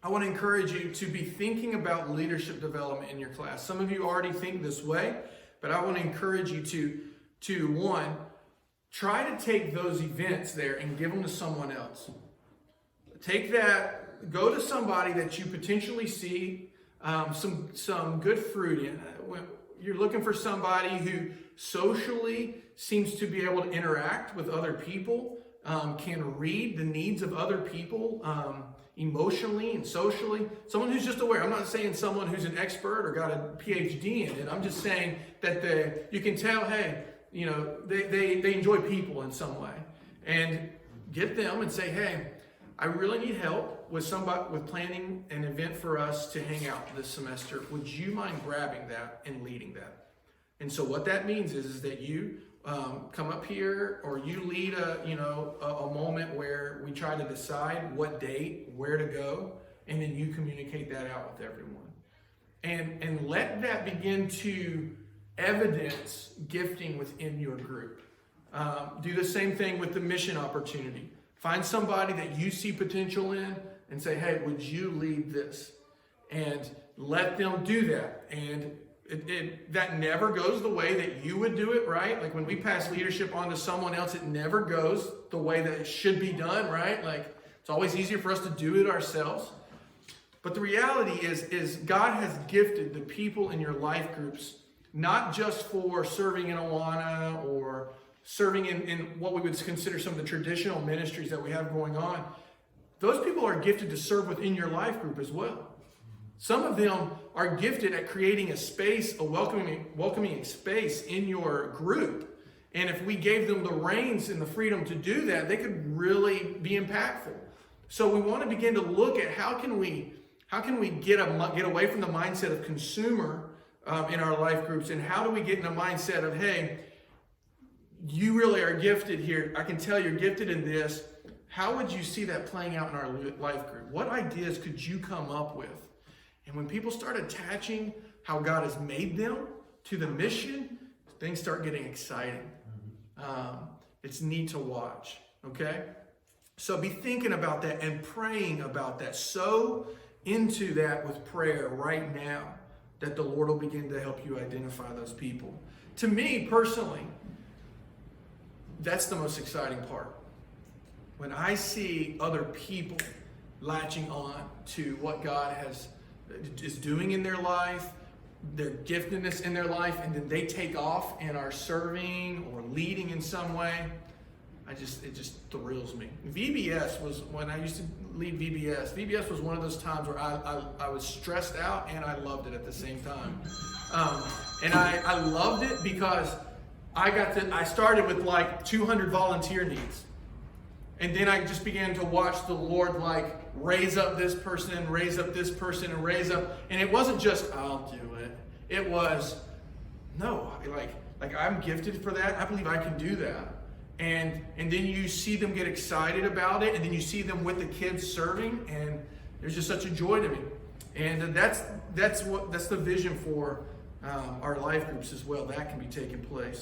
I want to encourage you to be thinking about leadership development in your class. Some of you already think this way, but I want to encourage you to one, try to take those events there and give them to someone else. Take that, go to somebody that you potentially see some good fruit in. When you're looking for somebody who socially seems to be able to interact with other people, can read the needs of other people emotionally and socially. Someone who's just aware. I'm not saying someone who's an expert or got a PhD in it. I'm just saying that you can tell, hey, they enjoy people in some way. And get them and say, hey, I really need help with planning an event for us to hang out this semester. Would you mind grabbing that and leading that? And so what that means is that you come up here, or you lead a moment where we try to decide what date, where to go, and then you communicate that out with everyone. And let that begin to evidence gifting within your group. Do the same thing with the mission opportunity. Find somebody that you see potential in and say, hey, would you lead this? And let them do that. And that never goes the way that you would do it, right? Like when we pass leadership on to someone else, it never goes the way that it should be done, right? Like it's always easier for us to do it ourselves. But the reality is God has gifted the people in your life groups, not just for serving in Awana or serving in what we would consider some of the traditional ministries that we have going on. Those people are gifted to serve within your life group as well. Some of them are gifted at creating a space, a welcoming space in your group. And if we gave them the reins and the freedom to do that, they could really be impactful. So we want to begin to look at how can we get away from the mindset of consumer in our life groups, and how do we get in a mindset of, hey, you really are gifted here. I can tell you're gifted in this. How would you see that playing out in our life group? What ideas could you come up with? And when people start attaching how God has made them to the mission, things start getting exciting. It's neat to watch, okay? So be thinking about that and praying about that. Sow into that with prayer right now, that the Lord will begin to help you identify those people. To me, personally, that's the most exciting part. When I see other people latching on to what God is doing in their life, their giftedness in their life, and then they take off and are serving or leading in some way, it just thrills me. VBS was, when I used to lead VBS was one of those times where I was stressed out and I loved it at the same time. And I loved it because I started with like 200 volunteer needs. And then I just began to watch the Lord like raise up this person and raise up this person and raise up. And it wasn't just, I'll do it. It was, no, like I'm gifted for that. I believe I can do that. And then you see them get excited about it. And then you see them with the kids serving. And there's just such a joy to me. And that's the vision for our life groups as well. That can be taking place.